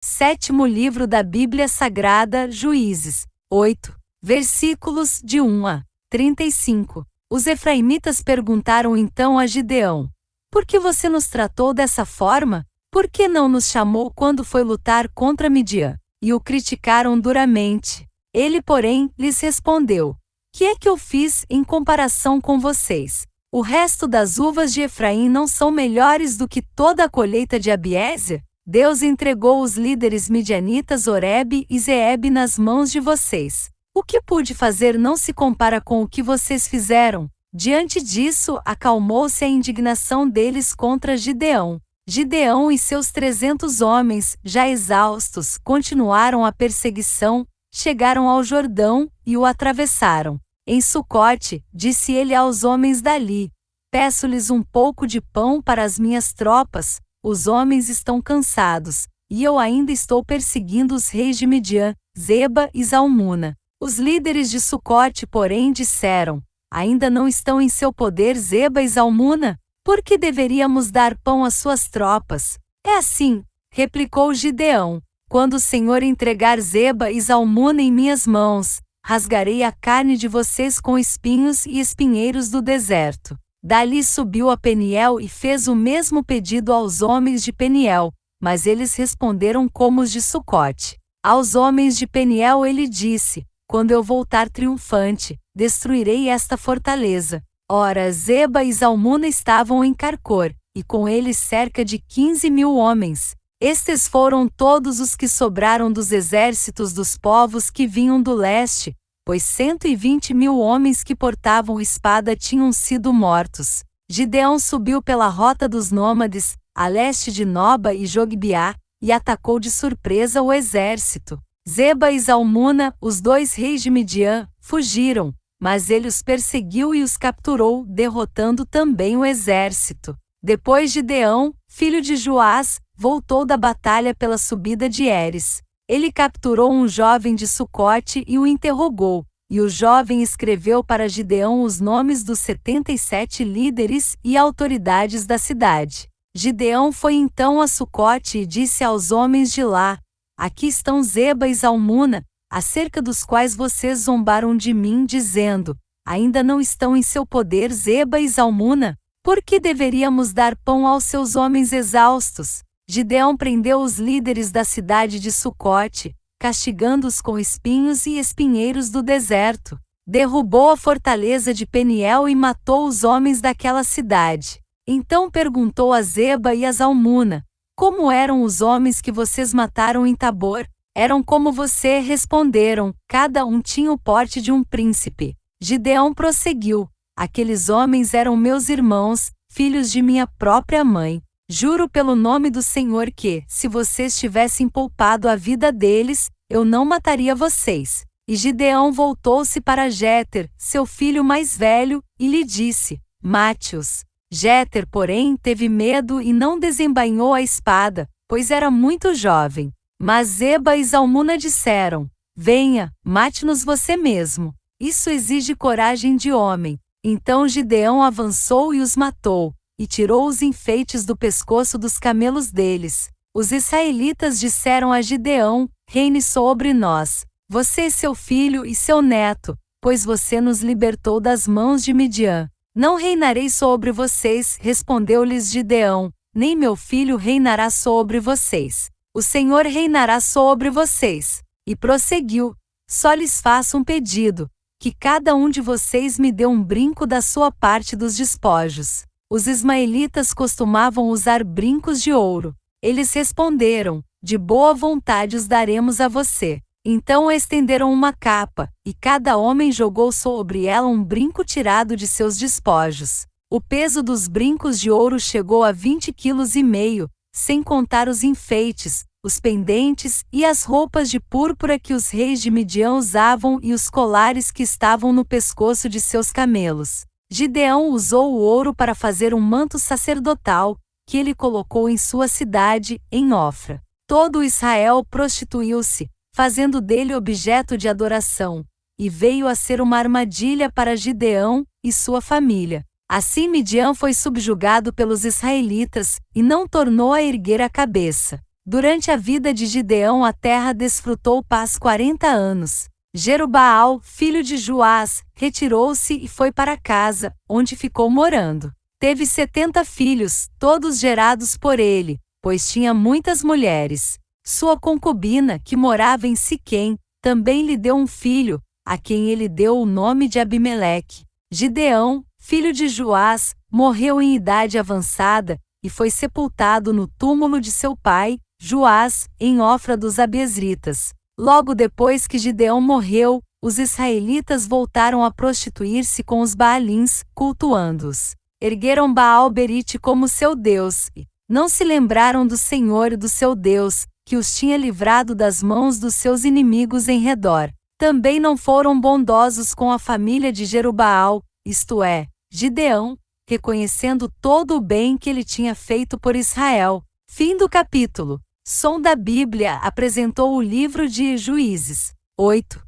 Sétimo livro da Bíblia Sagrada, Juízes, 8, versículos de 1 a 35. Os efraimitas perguntaram então a Gideão: Por que você nos tratou dessa forma? Por que não nos chamou quando foi lutar contra Midian? E o criticaram duramente. Ele, porém, lhes respondeu: Que é que eu fiz em comparação com vocês? O resto das uvas de Efraim não são melhores do que toda a colheita de Abiézer? Deus entregou os líderes midianitas Oreb e Zeeb nas mãos de vocês. O que pude fazer não se compara com o que vocês fizeram. Diante disso, acalmou-se a indignação deles contra Gideão. Gideão e seus 300 homens, já exaustos, continuaram a perseguição, chegaram ao Jordão e o atravessaram. Em Sucote, disse ele aos homens dali: Peço-lhes um pouco de pão para as minhas tropas. Os homens estão cansados, e eu ainda estou perseguindo os reis de Midian, Zeba e Zalmuna. Os líderes de Sucote, porém, disseram: Ainda não estão em seu poder Zeba e Zalmuna? Por que deveríamos dar pão às suas tropas? É assim, replicou Gideão: Quando o Senhor entregar Zeba e Zalmuna em minhas mãos, rasgarei a carne de vocês com espinhos e espinheiros do deserto. Dali subiu a Peniel e fez o mesmo pedido aos homens de Peniel, mas eles responderam como os de Sucote. Aos homens de Peniel ele disse: Quando eu voltar triunfante, destruirei esta fortaleza. Ora, Zeba e Zalmuna estavam em Carcor, e com eles cerca de 15.000 homens. Estes foram todos os que sobraram dos exércitos dos povos que vinham do leste, pois 120.000 homens que portavam espada tinham sido mortos. Gideão subiu pela rota dos nômades, a leste de Noba e Jogbeá, e atacou de surpresa o exército. Zeba e Zalmuna, os 2 reis de Midian, fugiram, mas ele os perseguiu e os capturou, derrotando também o exército. Depois Gideão, filho de Joás, voltou da batalha pela subida de Heres. Ele capturou um jovem de Sucote e o interrogou, e o jovem escreveu para Gideão os nomes dos 77 líderes e autoridades da cidade. Gideão foi então a Sucote e disse aos homens de lá: Aqui estão Zeba e Zalmuna, acerca dos quais vocês zombaram de mim, dizendo: Ainda não estão em seu poder Zeba e Zalmuna? Por que deveríamos dar pão aos seus homens exaustos? Gideão prendeu os líderes da cidade de Sucote, castigando-os com espinhos e espinheiros do deserto. Derrubou a fortaleza de Peniel e matou os homens daquela cidade. Então perguntou a Zeba e a Zalmuna: Como eram os homens que vocês mataram em Tabor? Eram como você, responderam, cada um tinha o porte de um príncipe. Gideão prosseguiu: Aqueles homens eram meus irmãos, filhos de minha própria mãe. Juro pelo nome do Senhor que, se vocês tivessem poupado a vida deles, eu não mataria vocês. E Gideão voltou-se para Jéter, seu filho mais velho, e lhe disse: Mate-os. Jéter, porém, teve medo e não desembainhou a espada, pois era muito jovem. Mas Zeba e Zalmuna disseram: Venha, mate-nos você mesmo. Isso exige coragem de homem. Então Gideão avançou e os matou, e tirou os enfeites do pescoço dos camelos deles. Os israelitas disseram a Gideão: Reine sobre nós, você e seu filho e seu neto, pois você nos libertou das mãos de Midian. Não reinarei sobre vocês, respondeu-lhes Gideão, nem meu filho reinará sobre vocês. O Senhor reinará sobre vocês. E prosseguiu: Só lhes faço um pedido, que cada um de vocês me dê um brinco da sua parte dos despojos. Os ismaelitas costumavam usar brincos de ouro. Eles responderam: De boa vontade os daremos a você. Então estenderam uma capa, e cada homem jogou sobre ela um brinco tirado de seus despojos. O peso dos brincos de ouro chegou a 20,5 kg, sem contar os enfeites, os pendentes e as roupas de púrpura que os reis de Midian usavam e os colares que estavam no pescoço de seus camelos. Gideão usou o ouro para fazer um manto sacerdotal, que ele colocou em sua cidade, em Ofra. Todo Israel prostituiu-se, fazendo dele objeto de adoração, e veio a ser uma armadilha para Gideão e sua família. Assim Midian foi subjugado pelos israelitas, e não tornou a erguer a cabeça. Durante a vida de Gideão a terra desfrutou paz 40 anos. Jerubaal, filho de Joás, retirou-se e foi para casa, onde ficou morando. Teve 70 filhos, todos gerados por ele, pois tinha muitas mulheres. Sua concubina, que morava em Siquém, também lhe deu um filho, a quem ele deu o nome de Abimeleque. Gideão, filho de Joás, morreu em idade avançada, e foi sepultado no túmulo de seu pai, Joás, em Ofra dos Abiezritas. Logo depois que Gideão morreu, os israelitas voltaram a prostituir-se com os Baalins, cultuando-os. Ergueram Baal-Berite como seu Deus, e não se lembraram do Senhor e do seu Deus, que os tinha livrado das mãos dos seus inimigos em redor. Também não foram bondosos com a família de Jerubaal, isto é, Gideão, reconhecendo todo o bem que ele tinha feito por Israel. Fim do capítulo. Som da Bíblia apresentou o livro de Juízes. 8.